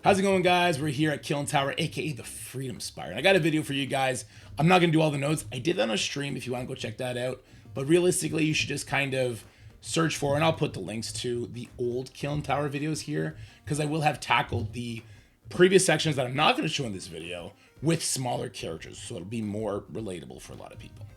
How's it going, guys? We're here at Kyln Tower, aka the Freedom Spire. And I got a video for you guys. I'm not gonna do all the notes. I did that on a stream if you want to go check that out. But realistically, you should just kind of search for, and I'll put the links to the old Kyln Tower videos here, because I will have tackled the previous sections that I'm not going to show in this video with smaller characters, so it'll be more relatable for a lot of people.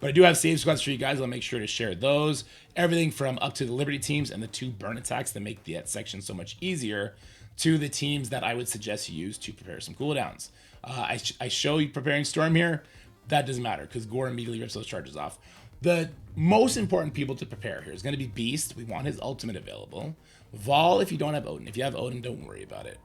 But I do have save squads for you guys. I'll make sure to share those. Everything from up to the Liberty teams and the 2 burn attacks that make that section so much easier, to the teams that I would suggest you use to prepare some cooldowns. I show you preparing Storm here. That doesn't matter because Gore immediately rips those charges off. The most important people to prepare here is going to be Beast. We want his ultimate available. Vol if you don't have Odin. If you have Odin, don't worry about it.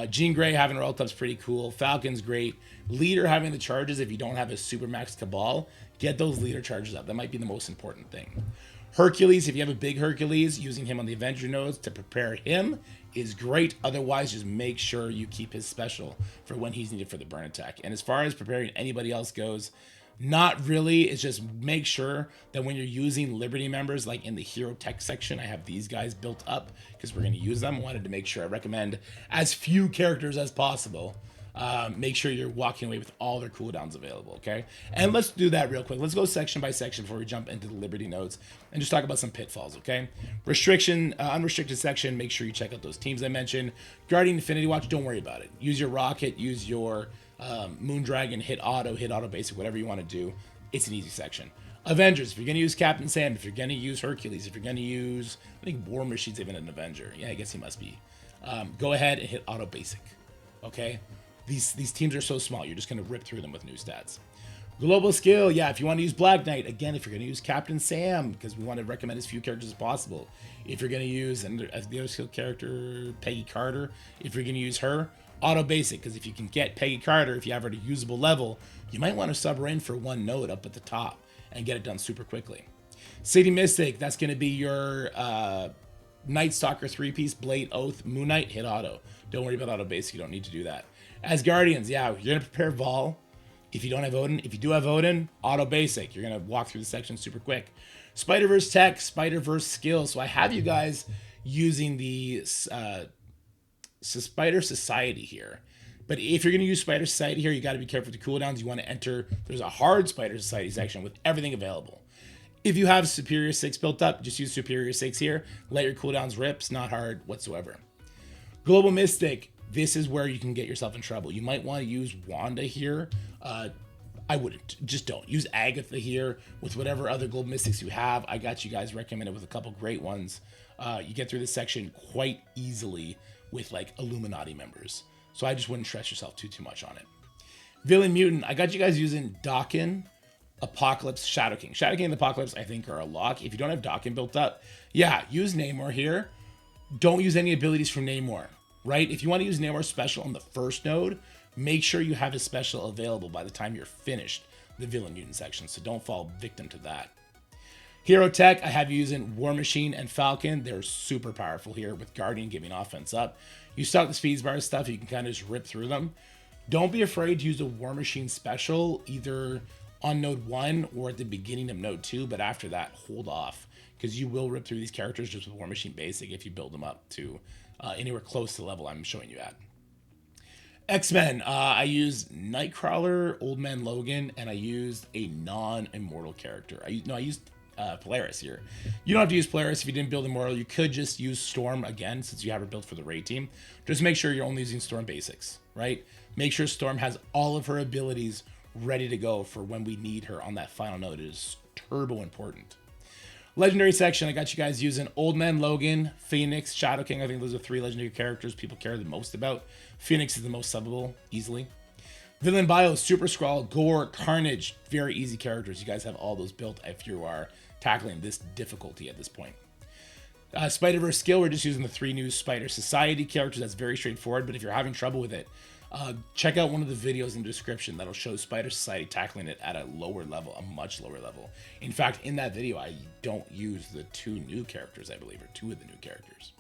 Jean Grey having Royal Club's pretty cool. Falcon's great. Leader having the charges if you don't have a Supermax Cabal. Get those leader charges up. That might be the most important thing. Hercules, if you have a big Hercules, using him on the Avenger nodes to prepare him is great. Otherwise, just make sure you keep his special for when he's needed for the burn attack. And as far as preparing anybody else goes, not really. It's just make sure that when you're using Liberty members, like in the hero tech section, I have these guys built up because we're going to use them. I wanted to make sure I recommend as few characters as possible. Make sure you're walking away with all their cooldowns available, okay? And let's do that real quick. Let's go section by section before we jump into the Liberty nodes and just talk about some pitfalls, okay? Unrestricted section, make sure you check out those teams I mentioned. Guardian Infinity Watch, don't worry about it. Use your Rocket, use your Moondragon, hit auto basic, whatever you want to do. It's an easy section. Avengers, if you're going to use Captain Sam, if you're going to use Hercules, if you're going to use, I think War Machine's even an Avenger. Yeah, I guess he must be. Go ahead and hit auto basic, okay? These teams are so small, you're just going to rip through them with new stats. Global skill, yeah, if you want to use Black Knight, again, if you're going to use Captain Sam, because we want to recommend as few characters as possible. If you're going to use, and as the other skill character, Peggy Carter, if you're going to use her, auto basic, because if you can get Peggy Carter, if you have her at a usable level, you might want to sub her in for one node up at the top and get it done super quickly. City Mystic, that's going to be your Night Stalker 3-piece, Blade, Oath, Moon Knight, hit auto. Don't worry about auto basic, you don't need to do that. As Guardians, yeah, you're going to prepare Vol. If you don't have Odin, if you do have Odin, auto basic. You're going to walk through the section super quick. Spider-Verse tech, Spider-Verse skill. So I have you guys using the Spider Society here. But if you're going to use Spider Society here, you got to be careful with the cooldowns. You want to enter, there's a hard Spider Society section with everything available. If you have Superior 6 built up, just use Superior 6 here. Let your cooldowns rip. It's not hard whatsoever. Global Mystic. This is where you can get yourself in trouble. You might want to use Wanda here. I wouldn't. Just don't. Use Agatha here with whatever other Global Mystics you have. I got you guys recommended with a couple great ones. You get through this section quite easily with like Illuminati members. So I just wouldn't stress yourself too much on it. Villain Mutant. I got you guys using Dawkin, Apocalypse, Shadow King. Shadow King and Apocalypse, I think, are a lock. If you don't have Dawkin built up, yeah, use Namor here. Don't use any abilities from Namor. Right? If you want to use Namor's special on the first node, make sure you have his special available by the time you're finished the Villain Mutant section, so don't fall victim to that. Hero Tech, I have you using War Machine and Falcon. They're super powerful here with Guardian giving offense up. You start the speed bar stuff, you can kind of just rip through them. Don't be afraid to use a War Machine special either on node 1 or at the beginning of node 2, but after that, hold off, because you will rip through these characters just with War Machine basic if you build them up to anywhere close to the level I'm showing you at. X-Men, I used Nightcrawler, Old Man Logan, and I used a non-immortal character. I used Polaris here. You don't have to use Polaris if you didn't build Immortal. You could just use Storm again since you have her built for the raid team. Just make sure you're only using Storm basics, right? Make sure Storm has all of her abilities ready to go for when we need her on that final node. It is turbo important. Legendary section, I got you guys using Old Man Logan, Phoenix, Shadow King. I think those are 3 legendary characters people care the most about. Phoenix is the most subbable, easily. Villain Bio, Super Skrull, Gore, Carnage, very easy characters. You guys have all those built if you are tackling this difficulty at this point. Spider-Verse skill, we're just using the 3 new Spider Society characters. That's very straightforward, but if you're having trouble with it, check out one of the videos in the description that'll show Spider Society tackling it at a lower level, a much lower level. In fact, in that video, I don't use the 2 new characters, I believe, or 2 of the new characters.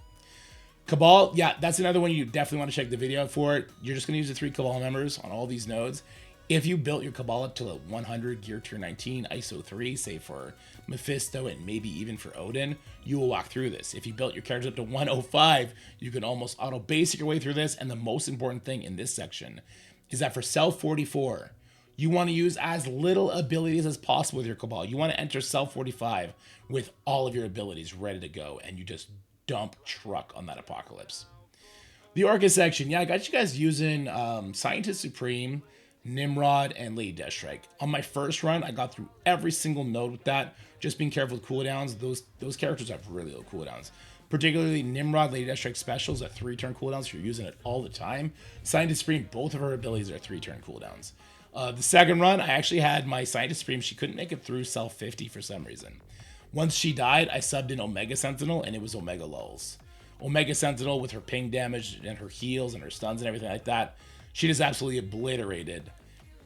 Cabal, yeah, that's another one you definitely want to check the video out for. You're just going to use the 3 Cabal members on all these nodes. If you built your Cabal up to a 100 gear tier 19 ISO 3, say for Mephisto and maybe even for Odin, you will walk through this. If you built your characters up to 105, you can almost auto basic your way through this. And the most important thing in this section is that for Cell 44, you want to use as little abilities as possible with your Cabal. You want to enter Cell 45 with all of your abilities ready to go, and you just dump truck on that Apocalypse. The Orca section, yeah, I got you guys using Scientist Supreme, Nimrod, and Lady Deathstrike. On my first run, I got through every single node with that. Just being careful with cooldowns. Those characters have really low cooldowns. Particularly Nimrod, Lady Deathstrike specials at 3-turn cooldowns. So you're using it all the time. Scientist Supreme, both of her abilities are 3-turn cooldowns. The second run, I actually had my Scientist Supreme. She couldn't make it through Cell 50 for some reason. Once she died, I subbed in Omega Sentinel, and it was Omega Lulls. Omega Sentinel with her ping damage and her heals and her stuns and everything like that, she just absolutely obliterated.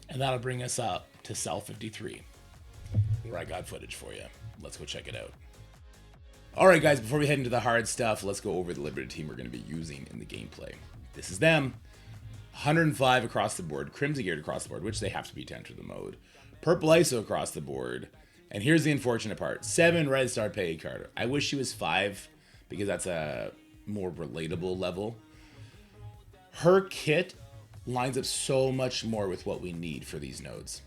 And that'll bring us up to Cell 53, where I got footage for you. Let's go check it out. All right, guys, before we head into the hard stuff, let's go over the Liberated team we're going to be using in the gameplay. This is them. 105 across the board, Crimson geared across the board, which they have to be to enter the mode. Purple ISO across the board. And here's the unfortunate part. 7 Red Star Peggy Carter. I wish she was 5 because that's a more relatable level. Her kit lines up so much more with what we need for these nodes.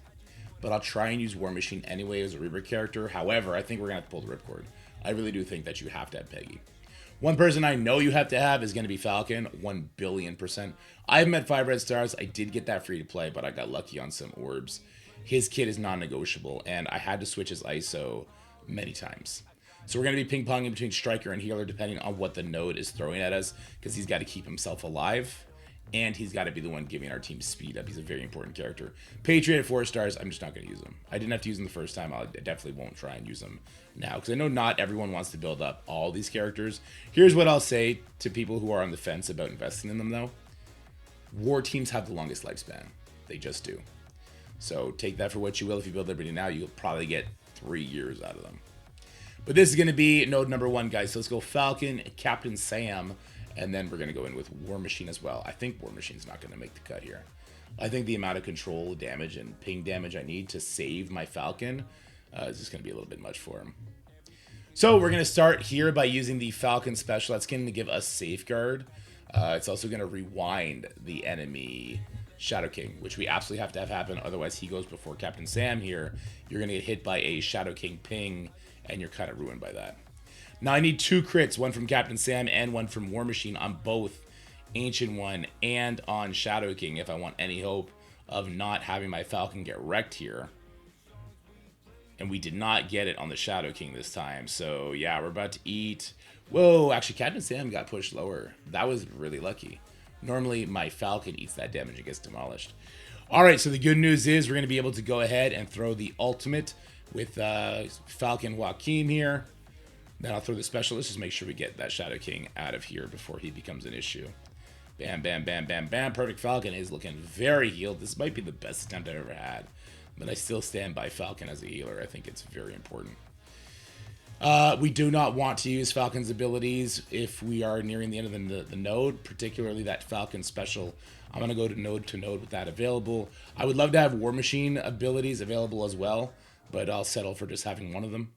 But I'll try and use War Machine anyway as a Reaper character. However, I think we're going to have to pull the ripcord. I really do think that you have to have Peggy. One person I know you have to have is going to be Falcon, 1 billion %. I've met 5 Red Stars. I did get that free to play, but I got lucky on some orbs. His kit is non-negotiable, and I had to switch his ISO many times. So we're going to be ping-ponging between Striker and Healer depending on what the node is throwing at us, because he's got to keep himself alive, and he's got to be the one giving our team speed up. He's a very important character. Patriot at 4 stars, I'm just not going to use him. I didn't have to use him the first time. I definitely won't try and use him now, because I know not everyone wants to build up all these characters. Here's what I'll say to people who are on the fence about investing in them, though. War teams have the longest lifespan. They just do. So take that for what you will. If you build Liberty now, you'll probably get 3 years out of them. But this is going to be node number 1, guys. So let's go Falcon, Captain Sam, and then we're going to go in with War Machine as well. I think War Machine's not going to make the cut here. I think the amount of control damage and ping damage I need to save my Falcon is just going to be a little bit much for him. So we're going to start here by using the Falcon special. That's going to give us Safeguard. It's also going to rewind the enemy Shadow King, which we absolutely have to have happen. Otherwise, he goes before Captain Sam here. You're going to get hit by a Shadow King ping, and you're kind of ruined by that. Now, I need 2 crits, one from Captain Sam and one from War Machine on both Ancient One and on Shadow King if I want any hope of not having my Falcon get wrecked here. And we did not get it on the Shadow King this time. So, yeah, we're about to eat. Whoa, actually, Captain Sam got pushed lower. That was really lucky. Normally, my Falcon eats that damage and gets demolished. All right, so the good news is we're going to be able to go ahead and throw the ultimate with Falcon Joaquin here. Then I'll throw the special. Let's just make sure we get that Shadow King out of here before he becomes an issue. Bam, bam, bam, bam, bam. Perfect Falcon is looking very healed. This might be the best attempt I've ever had. But I still stand by Falcon as a healer. I think it's very important. We do not want to use Falcon's abilities if we are nearing the end of the node, particularly that Falcon special. I'm going to go to node with that available. I would love to have War Machine abilities available as well, but I'll settle for just having one of them.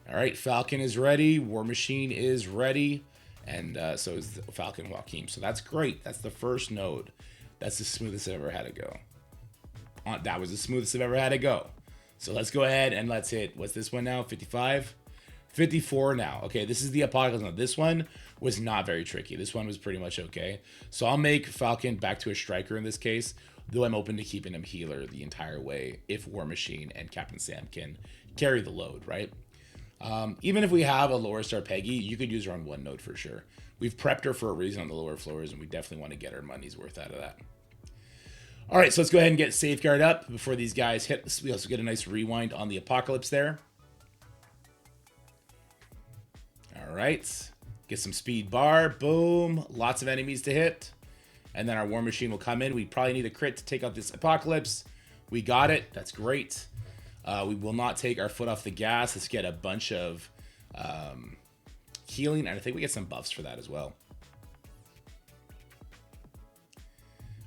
All right, Falcon is ready. War Machine is ready. And so is Falcon Joaquin. So that's great. That's the first node. That's the smoothest I've ever had to go. That was the smoothest I've ever had to go. So let's go ahead and let's hit, what's this one now? 55? 54 now. Okay, this is the Apocalypse. Now, this one was not very tricky. This one was pretty much okay. So I'll make Falcon back to a Striker in this case, though I'm open to keeping him healer the entire way if War Machine and Captain Sam can carry the load, right? Even if we have a lower star Peggy, you could use her on 1 node for sure. We've prepped her for a reason on the lower floors, and we definitely want to get our money's worth out of that. All right, so let's go ahead and get Safeguard up before these guys hit. We also get a nice rewind on the Apocalypse there. All right, get some speed bar. Boom, lots of enemies to hit. And then our War Machine will come in. We probably need a crit to take out this Apocalypse. We got it. That's great. We will not take our foot off the gas. Let's get a bunch of healing, and I think we get some buffs for that as well.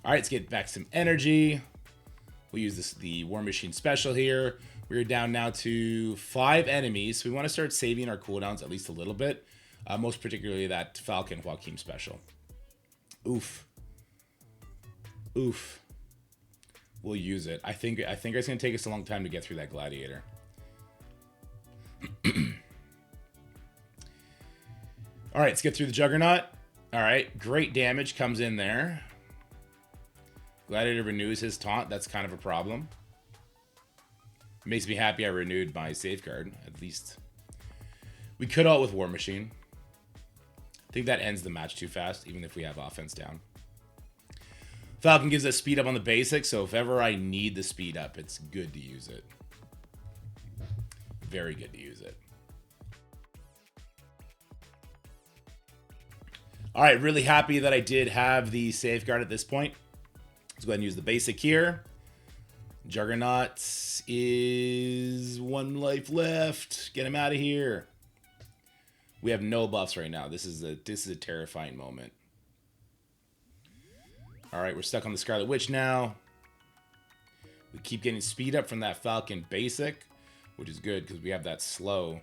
All right, let's get back some energy. We'll use the War Machine special here. We're down now to 5 enemies. So we want to start saving our cooldowns at least a little bit. Most particularly that Falcon Joaquin special. Oof. Oof. We'll use it. I think it's going to take us a long time to get through that Gladiator. All right, let's get through the Juggernaut. All right, great damage comes in there. Gladiator renews his taunt. That's kind of a problem. Makes me happy I renewed my safeguard, at least. We could ult with War Machine. I think that ends the match too fast, even if we have offense down. Falcon gives us speed up on the basics, so if ever I need the speed up, it's good to use it. Very good to use it. All right, really happy that I did have the safeguard at this point. Let's go ahead and use the basic here. Juggernaut is 1 life left. Get him out of here. We have no buffs right now. This is a terrifying moment. All right, we're stuck on the Scarlet Witch now. We keep getting speed up from that Falcon basic, which is good because we have that slow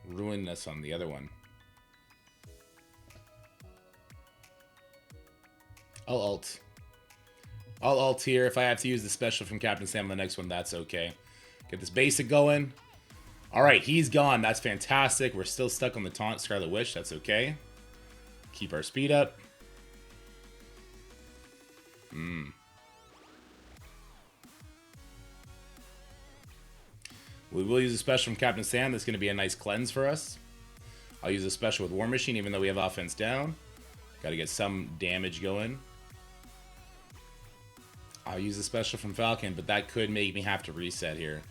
ruining us on the other one. I'll ult. I'll ult here. If I have to use the special from Captain Sam on the next one, that's okay. Get this basic going. All right, he's gone. That's fantastic. We're still stuck on the taunt Scarlet Witch. That's okay. Keep our speed up. We will use a special from Captain Sam. That's going to be a nice cleanse for us. I'll use a special with War Machine, even though we have offense down. Got to get some damage going. I'll use a special from Falcon, but that could make me have to reset here.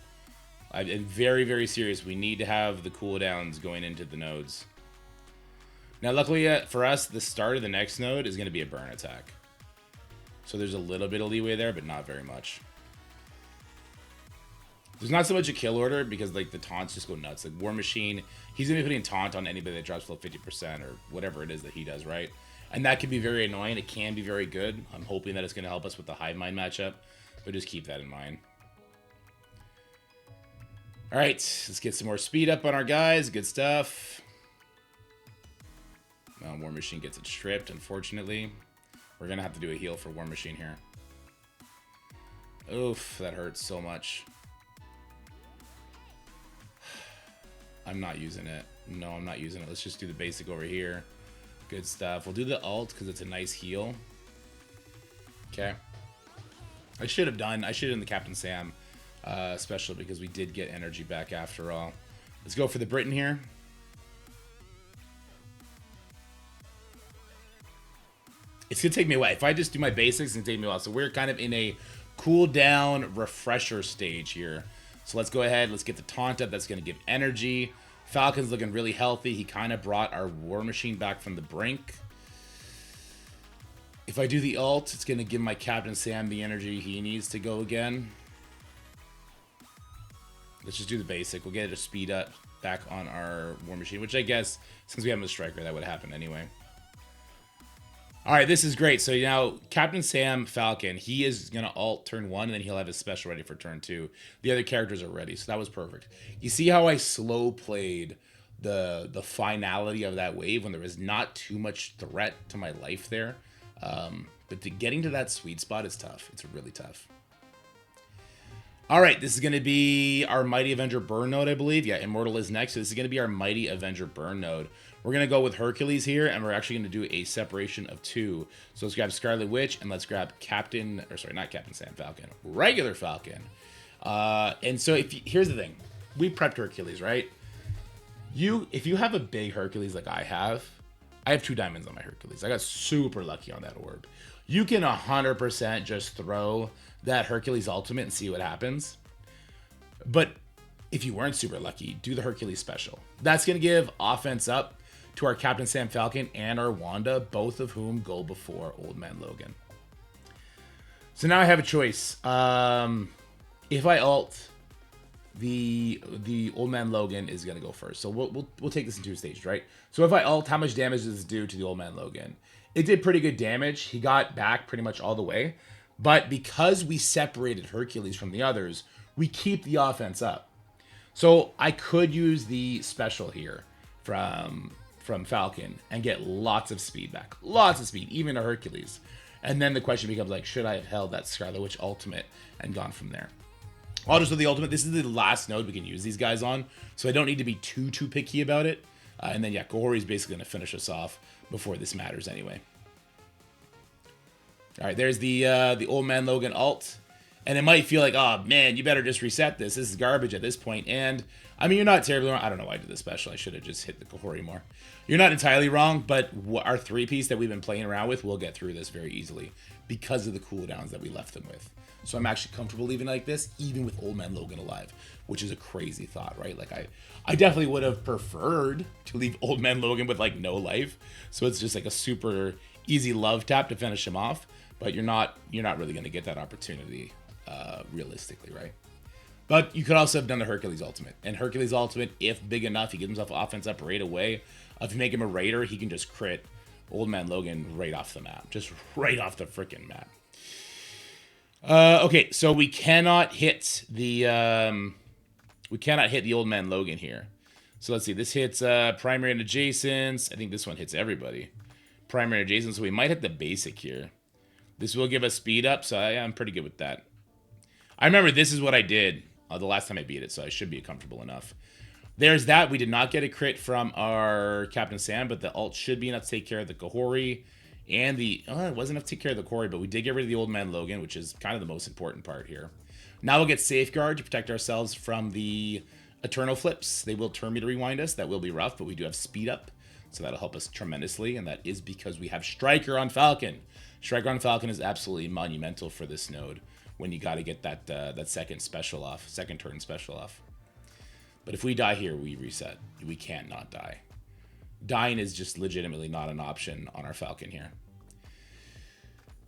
I'm very, very serious. We need to have the cooldowns going into the nodes. Now, luckily for us, the start of the next node is going to be a burn attack. So there's a little bit of leeway there, but not very much. There's not so much a kill order because like the taunts just go nuts. Like War Machine, he's going to be putting taunt on anybody that drops below 50% or whatever it is that he does, right? And that can be very annoying. It can be very good. I'm hoping that it's going to help us with the Hive Mind matchup, but just keep that in mind. All right, let's get some more speed up on our guys. Good stuff. War Machine gets it stripped, unfortunately. We're going to have to do a heal for War Machine here. Oof, that hurts so much. I'm not using it. No, I'm not using it. Let's just do the basic over here. Good stuff. We'll do the ult because it's a nice heal. Okay. I should have done the Captain Sam special because we did get energy back after all. Let's go for the Britain here. It's going to take me a while. If I just do my basics, it's going to take me a while. So we're kind of in a cool down refresher stage here. So let's go ahead. Let's get the taunt up. That's going to give energy. Falcon's looking really healthy. He kind of brought our War Machine back from the brink. If I do the ult, it's going to give my Captain Sam the energy he needs to go again. Let's just do the basic. We'll get it a speed up back on our War Machine, which I guess, since we have a striker, that would happen anyway. All right, this is great. So now Captain Sam Falcon, he is going to ult turn 1, and then he'll have his special ready for turn 2. The other characters are ready, so that was perfect. You see how I slow played the finality of that wave when there was not too much threat to my life there. But getting to that sweet spot is tough. It's really tough. All right, this is going to be our Mighty Avenger Burn node, I believe. Yeah, Immortal is next. So this is going to be our Mighty Avenger Burn node. We're going to go with Hercules here, and we're actually going to do a separation of 2. So let's grab Scarlet Witch, and let's grab not Captain Sam Falcon, regular Falcon. And so here's the thing. We prepped Hercules, right? If you have a big Hercules like I have 2 diamonds on my Hercules. I got super lucky on that orb. You can 100% just throw that Hercules ultimate and see what happens. But if you weren't super lucky, do the Hercules special. That's going to give offense up to our Captain Sam Falcon and our Wanda, both of whom go before Old Man Logan. So now I have a choice. If I ult, the Old Man Logan is gonna go first. So we'll take this in two stages, right? So if I ult, how much damage does this do to the Old Man Logan? It did pretty good damage. He got back pretty much all the way, but because we separated Hercules from the others, we keep the offense up. So I could use the special here from Falcon and get lots of speed back, lots of speed, even to Hercules. And then the question becomes like, should I have held that Scarlet Witch ultimate and gone from there? I'll just do the ultimate. This is the last node we can use these guys on, so I don't need to be too picky about it. And then yeah, Kahori is basically going to finish us off before this matters anyway. All right, there's the Old Man Logan ult. And it might feel like, oh man, you better just reset this. This is garbage at this point. And I mean, you're not terribly wrong. I don't know why I did this special. I should have just hit the Kahori more. You're not entirely wrong, but our 3-piece that we've been playing around with will get through this very easily because of the cooldowns that we left them with. So I'm actually comfortable leaving like this, even with Old Man Logan alive, which is a crazy thought, right? Like I definitely would have preferred to leave Old Man Logan with like no life. So it's just like a super easy love tap to finish him off, but you're not really going to get that opportunity realistically, right? But you could also have done the Hercules ultimate. And Hercules ultimate, if big enough, he gives himself offense up right away. If you make him a raider, he can just crit Old Man Logan right off the map. Just right off the freaking map. Okay, so we cannot hit the Old Man Logan here. So let's see. This hits primary and adjacents. I think this one hits everybody. Primary and adjacents. So we might hit the basic here. This will give us speed up, so I'm pretty good with that. I remember this is what I did the last time I beat it, so I should be comfortable enough. There's that. We did not get a crit from our Captain Sam, but the ult should be enough to take care of the Kahori. And it wasn't enough to take care of the Kahori, but we did get rid of the Old Man Logan, which is kind of the most important part here. Now we'll get Safeguard to protect ourselves from the Eternal Flips. They will turn me to rewind us. That will be rough, but we do have speed up, so that'll help us tremendously, and that is because we have Striker on Falcon. Striker on Falcon is absolutely monumental for this node when you got to get that second turn special off. But if we die here, we reset. We can't not die. Dying is just legitimately not an option on our Falcon here.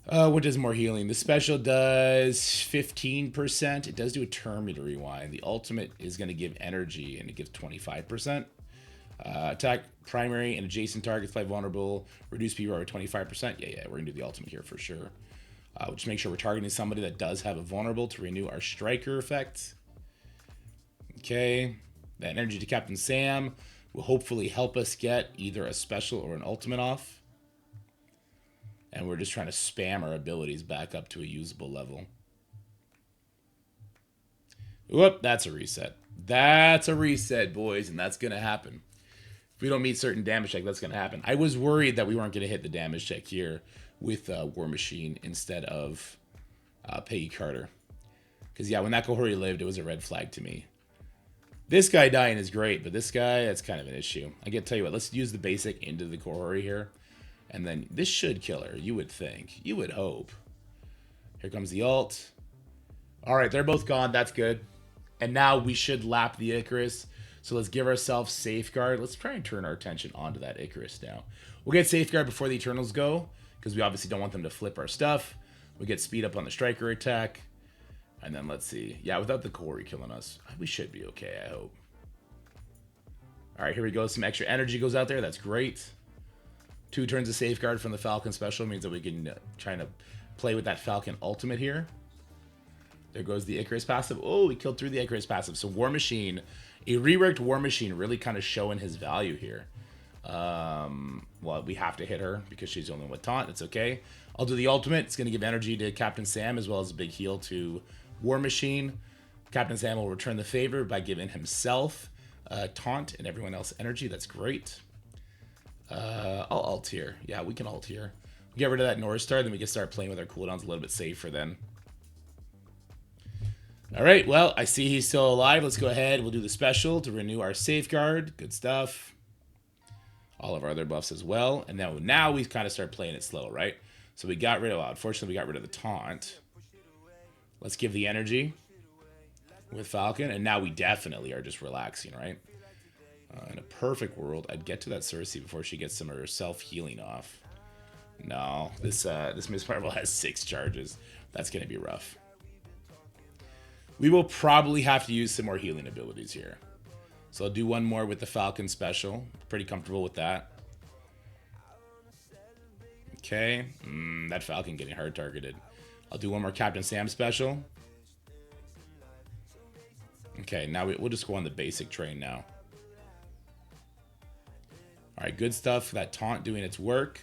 What does more healing? The special does 15%. It does do a turn meter rewind. The ultimate is going to give energy, and it gives 25%. Attack primary and adjacent targets by vulnerable. Reduce PR by 25%. Yeah, we're going to do the ultimate here for sure. We'll just make sure we're targeting somebody that does have a vulnerable to renew our striker effect. Okay. That energy to Captain Sam will hopefully help us get either a special or an ultimate off. And we're just trying to spam our abilities back up to a usable level. Whoop, that's a reset. That's a reset, boys, and that's going to happen. If we don't meet certain damage check, that's going to happen. I was worried that we weren't going to hit the damage check here with War Machine instead of Peggy Carter. Because, yeah, when that Kahori lived, it was a red flag to me. This guy dying is great, but this guy, that's kind of an issue. I can tell you what, let's use the basic into the Kahori here. And then this should kill her, you would think. You would hope. Here comes the ult. All right, they're both gone. That's good. And now we should lap the Icarus. So let's give ourselves Safeguard. Let's try and turn our attention onto that Icarus now. We'll get Safeguard before the Eternals go, because we obviously don't want them to flip our stuff. We get speed up on the Striker attack. And then let's see. Yeah, without the Kahori killing us, we should be okay, I hope. All right, here we go. Some extra energy goes out there. That's great. 2 turns of Safeguard from the Falcon special means that we can try to play with that Falcon ultimate here. There goes the Icarus passive. Oh, we killed through the Icarus passive. So War Machine, a reworked War Machine, really kind of showing his value here. Well, we have to hit her because she's the only one with taunt. It's okay. I'll do the ultimate. It's going to give energy to Captain Sam as well as a big heal to War Machine. Captain Sam will return the favor by giving himself taunt and everyone else energy. That's great. I'll ult here. Yeah, we can ult here. Get rid of that North Star, then we can start playing with our cooldowns a little bit safer then. All right, well, I see he's still alive. Let's go ahead. We'll do the special to renew our Safeguard. Good stuff. All of our other buffs as well. And now we kind of start playing it slow, right? So we got rid of, well, unfortunately, we got rid of the taunt. Let's give the energy with Falcon. And now we definitely are just relaxing, right? In a perfect world, I'd get to that Cersei before she gets some of her self-healing off. No, this Miss Marvel has 6 charges. That's going to be rough. We will probably have to use some more healing abilities here. So I'll do one more with the Falcon special. Pretty comfortable with that. Okay. That Falcon getting hard targeted. I'll do one more Captain Sam special. Okay, now we'll just go on the basic train now. Alright, good stuff. That taunt doing its work.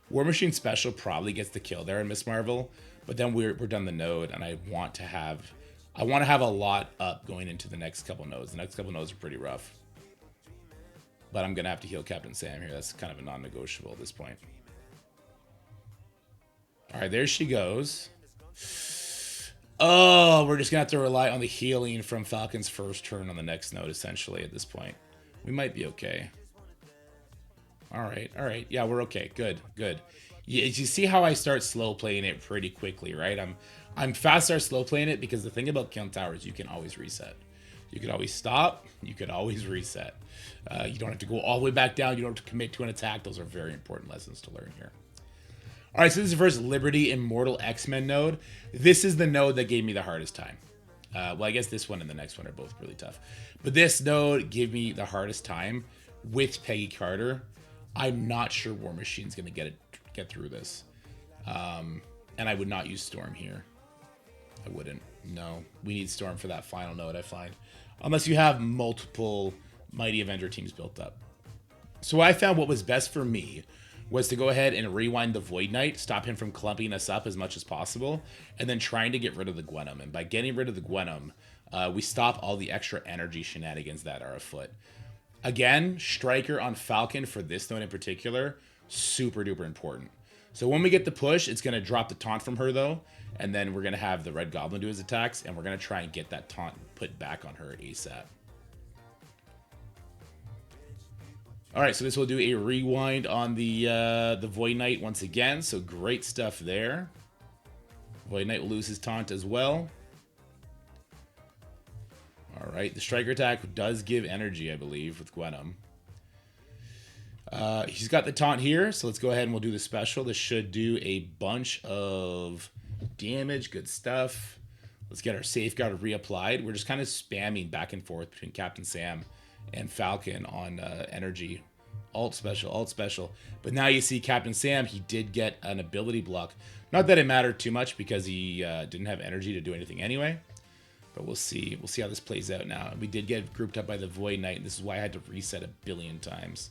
War Machine special probably gets the kill there in Miss Marvel. But then we're done the node, and I want to have a lot up going into the next couple nodes. The next couple nodes are pretty rough. But I'm going to have to heal Captain Sam here. That's kind of a non-negotiable at this point. Alright, there she goes. Oh, we're just going to have to rely on the healing from Falcon's first turn on the next node, essentially, at this point. We might be okay. Alright, alright. Yeah, we're okay. Good, good. You see how I start slow playing it pretty quickly, right? I'm fast start slow playing it because the thing about Kyln Tower is you can always reset. You can always stop. You can always reset. You don't have to go all the way back down. You don't have to commit to an attack. Those are very important lessons to learn here. All right, so this is the first Liberty Immortal X-Men node. This is the node that gave me the hardest time. Well, I guess this one and the next one are both really tough. But this node gave me the hardest time with Peggy Carter. I'm not sure War Machine's going to get through this. And I would not use Storm here. I wouldn't. No, we need Storm for that final node, I find. Unless you have multiple Mighty Avenger teams built up. So I found what was best for me was to go ahead and rewind the Void Knight, stop him from clumping us up as much as possible, and then trying to get rid of the Gwenum. And by getting rid of the Gwenum, we stop all the extra energy shenanigans that are afoot. Again, Striker on Falcon for this node in particular, super duper important. So when we get the push, it's going to drop the taunt from her though, and then we're going to have the Red Goblin do his attacks, and we're going to try and get that taunt put back on her ASAP. All right, so this will do a rewind on the Void Knight once again, so great stuff there. Void Knight will lose his taunt as well. All right, the Striker attack does give energy, I believe, with Gwenum. He's got the taunt here, so let's go ahead and we'll do the special. This should do a bunch of damage, good stuff. Let's get our Safeguard reapplied. We're just kind of spamming back and forth between Captain Sam and Falcon on energy. Alt special. But now you see Captain Sam, he did get an ability block. Not that it mattered too much because he didn't have energy to do anything anyway. But we'll see. We'll see how this plays out now. We did get grouped up by the Void Knight, and this is why I had to reset 1 billion times.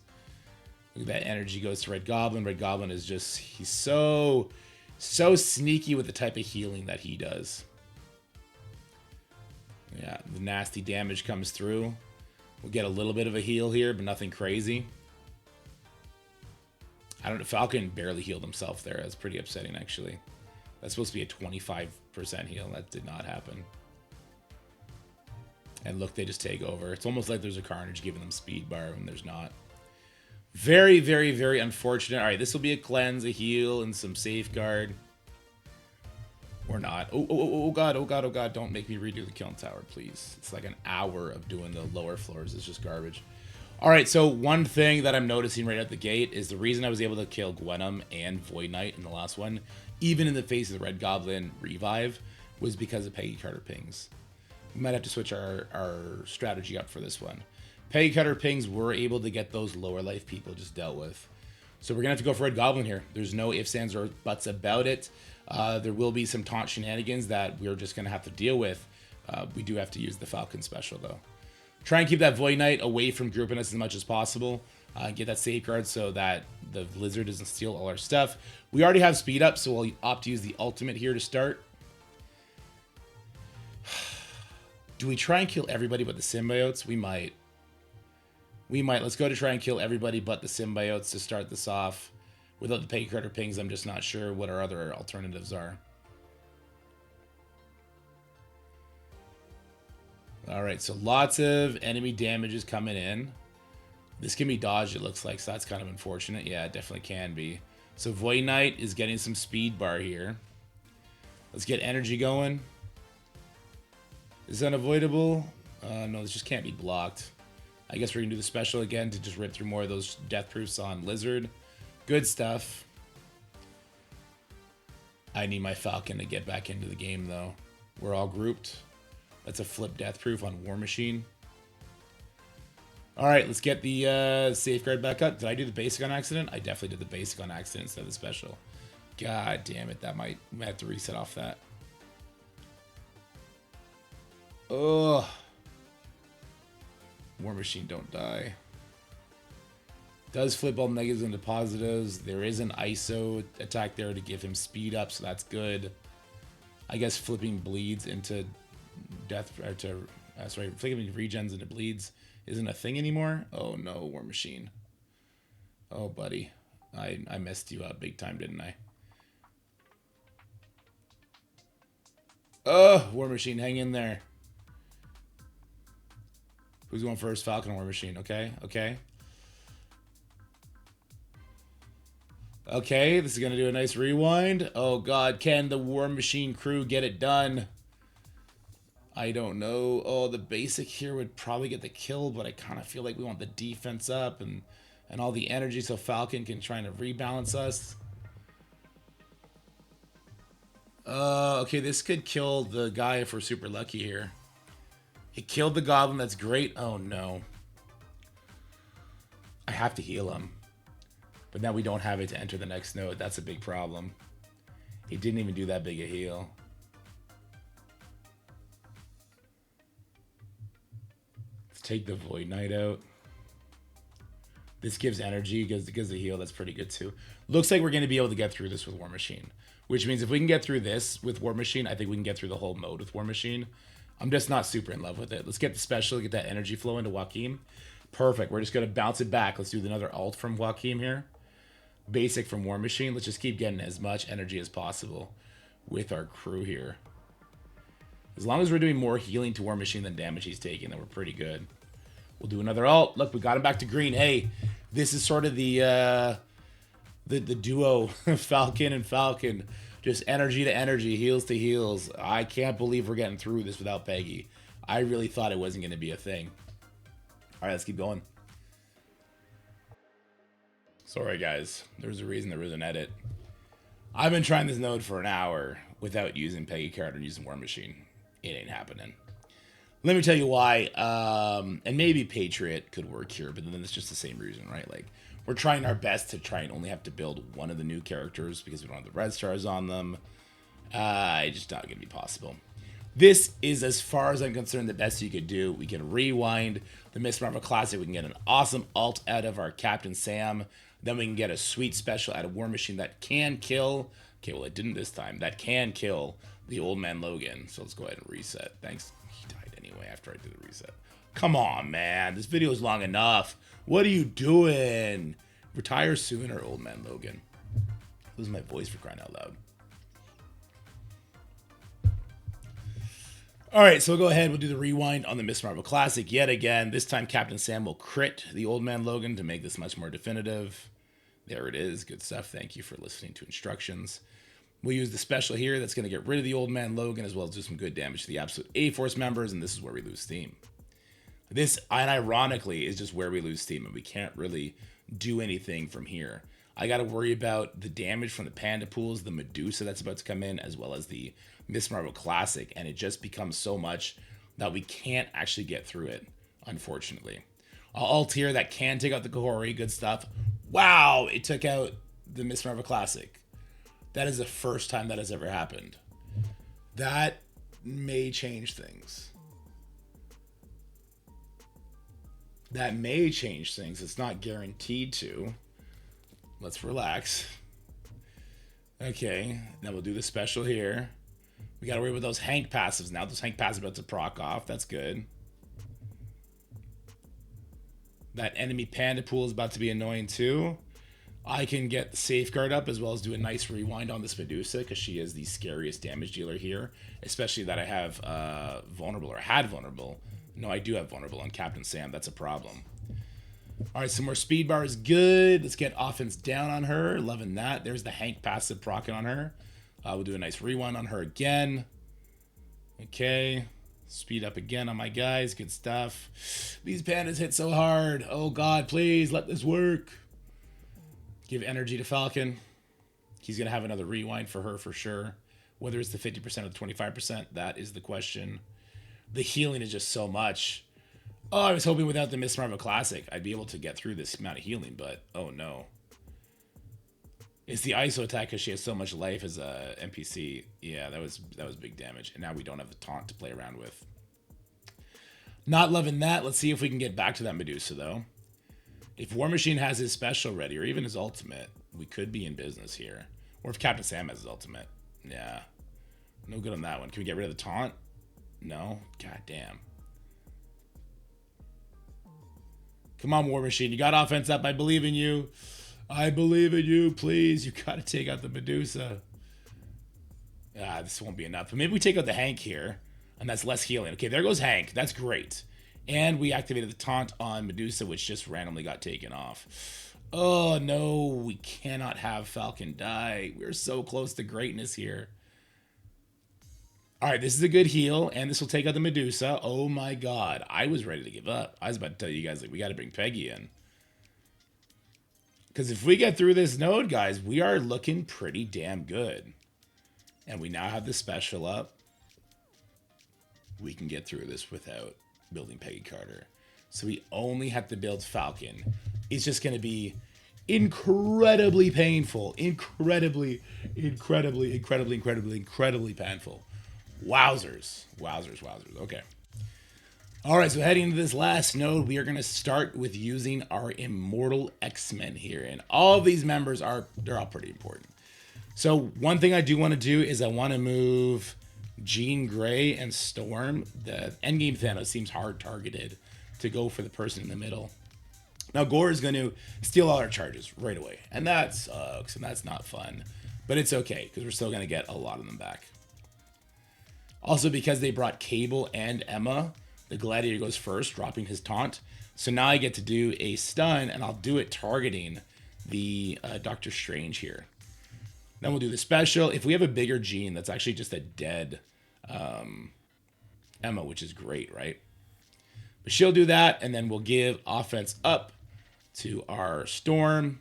Look at that energy goes to Red Goblin. Red Goblin is just, he's so sneaky with the type of healing that he does. Yeah, the nasty damage comes through. We'll get a little bit of a heal here, but nothing crazy. I don't know, Falcon barely healed himself there. That's pretty upsetting, actually. That's supposed to be a 25% heal. That did not happen. And look, they just take over. It's almost like there's a Carnage giving them speed bar when there's not. Very, very, very unfortunate. All right, this will be a cleanse, a heal, and some safeguard. Or not. Oh, God, oh, God, oh, God. Don't make me redo the Kyln Tower, please. It's like an hour of doing the lower floors. It's just garbage. All right, so one thing that I'm noticing right out the gate is the reason I was able to kill Gwenum and Void Knight in the last one, even in the face of the Red Goblin revive, was because of Peggy Carter pings. We might have to switch our strategy up for this one. Peggy Carter pings were able to get those lower life people just dealt with. So we're going to have to go for Red Goblin here. There's no ifs, ands, or buts about it. There will be some taunt shenanigans that we're just going to have to deal with. We do have to use the Falcon special, though. Try and keep that Void Knight away from grouping us as much as possible. Get that safeguard so that the Lizard doesn't steal all our stuff. We already have speed up, so we'll opt to use the ultimate here to start. Do we try and kill everybody but the symbiotes? We might. We might. Let's go to try and kill everybody but the symbiotes to start this off. Without the Peggy Carter pings, I'm just not sure what our other alternatives are. Alright, so lots of enemy damages coming in. This can be dodged, it looks like, so that's kind of unfortunate. Yeah, it definitely can be. So Void Knight is getting some speed bar here. Let's get energy going. Is that unavoidable? No, this just can't be blocked. I guess we're going to do the special again to just rip through more of those death proofs on Lizard. Good stuff. I need my Falcon to get back into the game, though. We're all grouped. That's a flip death proof on War Machine. All right, let's get the safeguard back up. Did I do the basic on accident? I definitely did the basic on accident instead of the special. God damn it, that might have to reset off that. Ugh. War Machine, don't die. Does flip all negatives into positives. There is an ISO attack there to give him speed up, so that's good. I guess flipping bleeds into death, or to, sorry, flipping regens into bleeds isn't a thing anymore. Oh no, War Machine. Oh buddy, I messed you up big time, didn't I? Oh, War Machine, hang in there. Who's going first? Falcon or War Machine? Okay, okay. Okay, this is going to do a nice rewind. Oh, God. Can the War Machine crew get it done? I don't know. Oh, the basic here would probably get the kill, but I kind of feel like we want the defense up and all the energy so Falcon can try to rebalance us. Okay, this could kill the guy if we're super lucky here. It killed the goblin. That's great. Oh, no. I have to heal him. But now we don't have it to enter the next node. That's a big problem. He didn't even do that big a heal. Let's take the Void Knight out. This gives energy, gives the heal. That's pretty good too. Looks like we're going to be able to get through this with War Machine. Which means if we can get through this with War Machine, I think we can get through the whole mode with War Machine. I'm just not super in love with it. Let's get the special, get that energy flow into Joachim. Perfect. We're just going to bounce it back. Let's do another ult from Joachim here. Basic from War Machine. Let's just keep getting as much energy as possible with our crew here. As long as we're doing more healing to War Machine than damage he's taking, then we're pretty good. We'll do another ult. Look, we got him back to green. Hey, this is sort of the duo Falcon and Falcon. Just energy to energy, heals to heals. I can't believe we're getting through this without Peggy. I really thought it wasn't going to be a thing. All right, let's keep going. Sorry, guys. There's a reason there was an edit. I've been trying this node for an hour without using Peggy card and using War Machine. It ain't happening. Let me tell you why. And maybe Patriot could work here, but then it's just the same reason, right? Like, we're trying our best to try and only have to build one of the new characters because we don't have the red stars on them. It's just not going to be possible. This is, as far as I'm concerned, the best you could do. We can rewind the Miss Marvel Classic. We can get an awesome ult out of our Captain Sam. Then we can get a sweet special out of War Machine that can kill. Okay, well, it didn't this time. That can kill the Old Man Logan. So let's go ahead and reset. Thanks. He died anyway after I did the reset. Come on, man. This video is long enough. What are you doing? Retire sooner, Old Man Logan. Losing my voice for crying out loud. All right, so we'll go ahead. We'll do the rewind on the Miss Marvel Classic yet again. This time, Captain Sam will crit the Old Man Logan to make this much more definitive. There it is. Good stuff. Thank you for listening to instructions. We'll use the special here that's going to get rid of the Old Man Logan as well as do some good damage to the Absolute A-Force members, and this is where we lose steam. This, and ironically, is just where we lose steam, and we can't really do anything from here. I got to worry about the damage from the Panda Pools, the Medusa that's about to come in, as well as the Miss Marvel Classic, and it just becomes so much that we can't actually get through it, unfortunately. I'll ult here, that can take out the Kahori, good stuff. Wow, it took out the Miss Marvel Classic. That is the first time that has ever happened. That may change things. That may change things. It's not guaranteed to. Let's relax. Okay, now we'll do the special here. We gotta worry about those Hank passives now. Those Hank passives about to proc off. That's good. That enemy Panda Pool is about to be annoying too. I can get the safeguard up as well as do a nice rewind on this Medusa because she is the scariest damage dealer here. Especially that I have vulnerable, or had vulnerable. No, I do have vulnerable on Captain Sam. That's a problem. All right, some more speed bar is good. Let's get offense down on her. Loving that. There's the Hank passive proccing on her. We'll do a nice rewind on her again. Okay. Speed up again on my guys. Good stuff. These pandas hit so hard. Oh, God, please let this work. Give energy to Falcon. He's going to have another rewind for her for sure. Whether it's the 50% or the 25%, that is the question. The healing is just so much. Oh, I was hoping without the Miss Marvel Classic, I'd be able to get through this amount of healing, but oh no. It's the ISO attack because she has so much life as a NPC. Yeah, that was big damage. And now we don't have the taunt to play around with. Not loving that. Let's see if we can get back to that Medusa, though. If War Machine has his special ready, or even his ultimate, we could be in business here. Or if Captain Sam has his ultimate. Yeah. No good on that one. Can we get rid of the taunt? No? God damn. Come on, War Machine. You got offense up. I believe in you. I believe in you. Please. You got to take out the Medusa. Ah, this won't be enough. But maybe we take out the Hank here. And that's less healing. Okay, there goes Hank. That's great. And we activated the taunt on Medusa, which just randomly got taken off. Oh, no. We cannot have Falcon die. We're so close to greatness here. All right, this is a good heal, and this will take out the Medusa. Oh, my God. I was ready to give up. I was about to tell you guys, like, we got to bring Peggy in. Because if we get through this node, guys, we are looking pretty damn good. And we now have the special up. We can get through this without building Peggy Carter. So we only have to build Falcon. It's just going to be incredibly painful. Incredibly painful. Wowzers. Okay. All right, so heading into this last node, we are going to start with using our Immortal X-Men here. And all of these members they're all pretty important. So one thing I do want to do is I want to move Jean Grey and Storm. The endgame Thanos seems hard targeted to go for the person in the middle. Now Gore is going to steal all our charges right away, and that sucks, and that's not fun. But it's okay, because we're still going to get a lot of them back. Also, because they brought Cable and Emma, the Gladiator goes first, dropping his taunt. So now I get to do a stun, and I'll do it targeting the Doctor Strange here. Then we'll do the special. If we have a bigger Jean, that's actually just a dead Emma, which is great, right? But she'll do that, and then we'll give offense up to our Storm.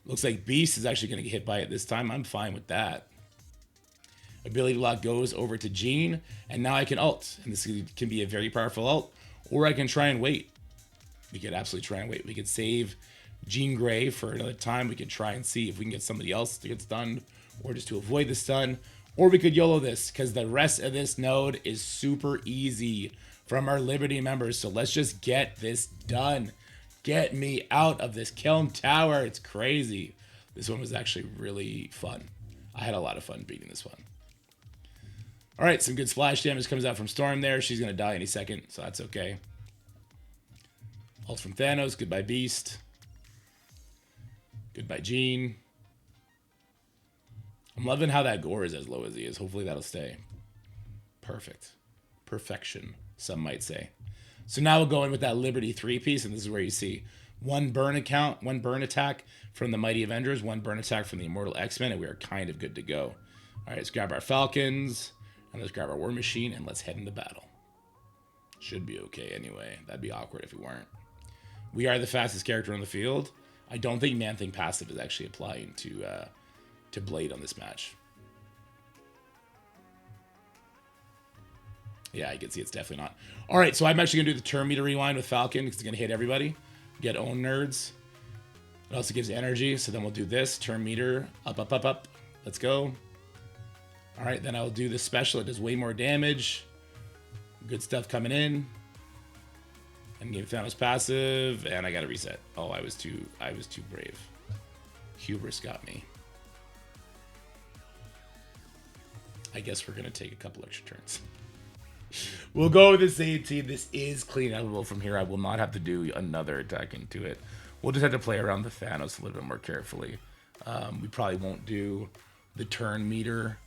Looks like Beast is actually going to get hit by it this time. I'm fine with that. Ability lock goes over to Jean, and now I can ult. And this can be a very powerful ult, or I can try and wait. We could absolutely try and wait. We could save Jean Grey for another time. We could try and see if we can get somebody else to get stunned, or just to avoid the stun. Or we could YOLO this, because the rest of this node is super easy from our Liberty members. So let's just get this done. Get me out of this Kyln Tower. It's crazy. This one was actually really fun. I had a lot of fun beating this one. All right, some good splash damage comes out from Storm there. She's going to die any second, so that's okay. Ult from Thanos. Goodbye, Beast. Goodbye, Jean. I'm loving how that Gore is as low as he is. Hopefully that'll stay. Perfect. Perfection, some might say. So now we'll go in with that Liberty 3-piece, and this is where you see one burn attack from the Mighty Avengers, one burn attack from the Immortal X-Men, and we are kind of good to go. All right, let's grab our Falcons, and let's grab our War Machine, and let's head into battle. Should be okay anyway. That'd be awkward if we weren't. We are the fastest character on the field. I don't think Man-Thing passive is actually applying to Blade on this match. Yeah, I can see it's definitely not. All right, so I'm actually going to do the turn meter rewind with Falcon because it's going to hit everybody. Get own nerds. It also gives energy, so then we'll do this. Turn meter, up, up, up, up. Let's go. All right, then I'll do the special. It does way more damage. Good stuff coming in. Endgame Thanos passive, and I got to reset. Oh, I was too brave. Hubris got me. I guess we're going to take a couple extra turns. We'll go with the same team. This is clean outable from here. I will not have to do another attack into it. We'll just have to play around the Thanos a little bit more carefully. We probably won't do the turn meter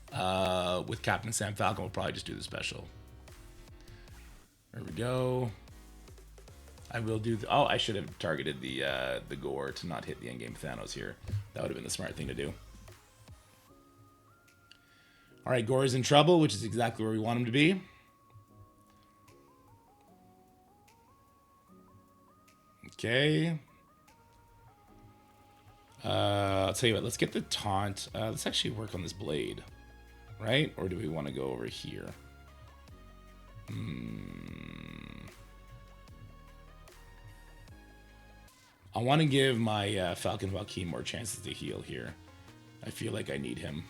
with Captain Sam Falcon. We'll probably just do the special. There we go. I will do the... Oh, I should have targeted the Gore to not hit the endgame Thanos here. That would have been the smart thing to do. All right, Gore is in trouble, which is exactly where we want him to be. Okay. I'll tell you what, let's get the taunt. Let's actually work on this blade, right? Or do we want to go over here? I want to give my Falcon Valkyrie more chances to heal here. I feel like I need him.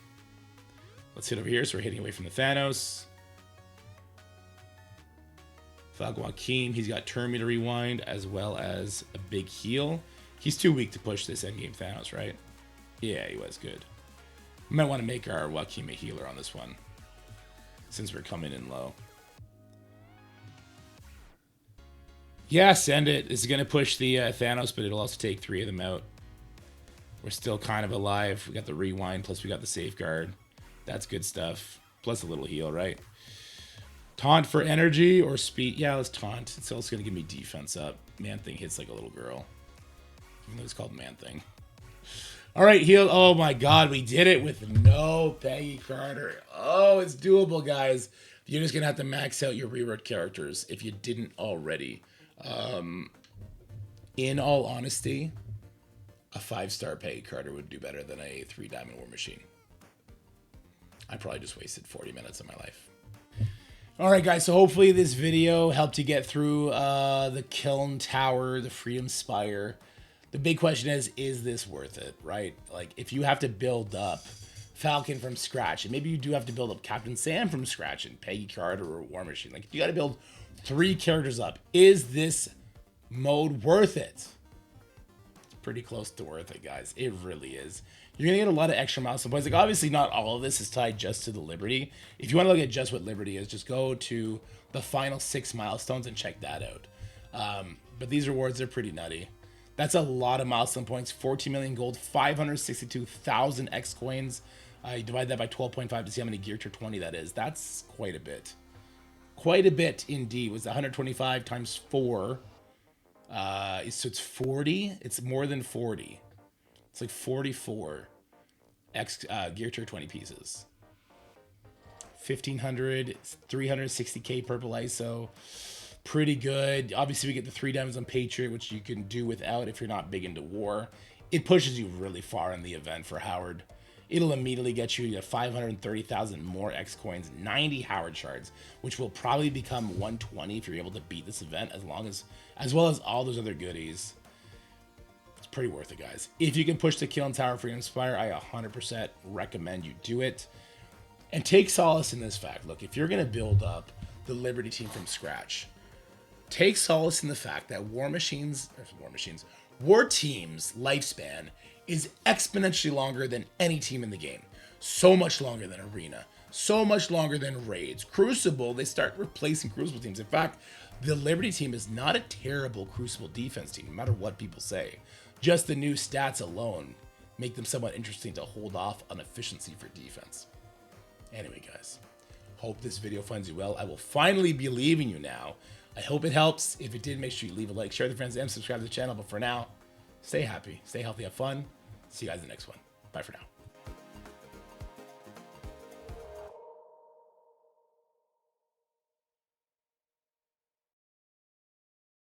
Let's hit over here. So we're hitting away from the Thanos. Falcon Valkyrie, he's got turn meter rewind as well as a big heal. He's too weak to push this endgame Thanos, right? Yeah, he was good. We might want to make our Joaquin a healer on this one, since we're coming in low. Yeah, send it. This is going to push the Thanos, but it'll also take 3 of them out. We're still kind of alive. We got the rewind, plus we got the safeguard. That's good stuff. Plus a little heal, right? Taunt for energy or speed. Yeah, let's taunt. It's also going to give me defense up. Man-Thing hits like a little girl. Even though it's called Man-Thing. All right, heal. Oh my God, we did it with no Peggy Carter. Oh, it's doable, guys. You're just gonna have to max out your rework characters if you didn't already. In all honesty, a 5-star Peggy Carter would do better than a 3-diamond War Machine. I probably just wasted 40 minutes of my life. All right, guys. So hopefully this video helped you get through the Kyln Tower, the Freedom Spire. The big question is this worth it, right? Like, if you have to build up Falcon from scratch, and maybe you do have to build up Captain Sam from scratch and Peggy Carter or War Machine, like, you got to build 3 characters up. Is this mode worth it? It's pretty close to worth it, guys. It really is. You're going to get a lot of extra milestone points. Like, obviously, not all of this is tied just to the Liberty. If you want to look at just what Liberty is, just go to the final 6 milestones and check that out. But these rewards are pretty nutty. That's a lot of milestone points. 14 million gold, 562,000 X coins. You divide that by 12.5 to see how many gear tier 20 that is. That's quite a bit. Quite a bit indeed. Was 125 times 4. So it's 40. It's more than 40. It's like 44 X gear tier 20 pieces. 1,500, 360k purple ISO. Pretty good. Obviously, we get the 3 diamonds on Patriot, which you can do without if you're not big into war. It pushes you really far in the event for Howard. It'll immediately get you to 530,000 more X coins, 90 Howard shards, which will probably become 120 if you're able to beat this event, as well as all those other goodies. It's pretty worth it, guys. If you can push the Kyln Tower Freedom Spire, I 100% recommend you do it. And take solace in this fact. Look, if you're going to build up the Liberty team from scratch, take solace in the fact that war teams' lifespan is exponentially longer than any team in the game. So much longer than Arena. So much longer than Raids. Crucible, they start replacing Crucible teams. In fact, the Liberty team is not a terrible Crucible defense team, no matter what people say. Just the new stats alone make them somewhat interesting to hold off on efficiency for defense. Anyway, guys, hope this video finds you well. I will finally be leaving you now. I hope it helps. If it did, make sure you leave a like, share with your friends, and subscribe to the channel. But for now, stay happy, stay healthy, have fun. See you guys in the next one. Bye for now.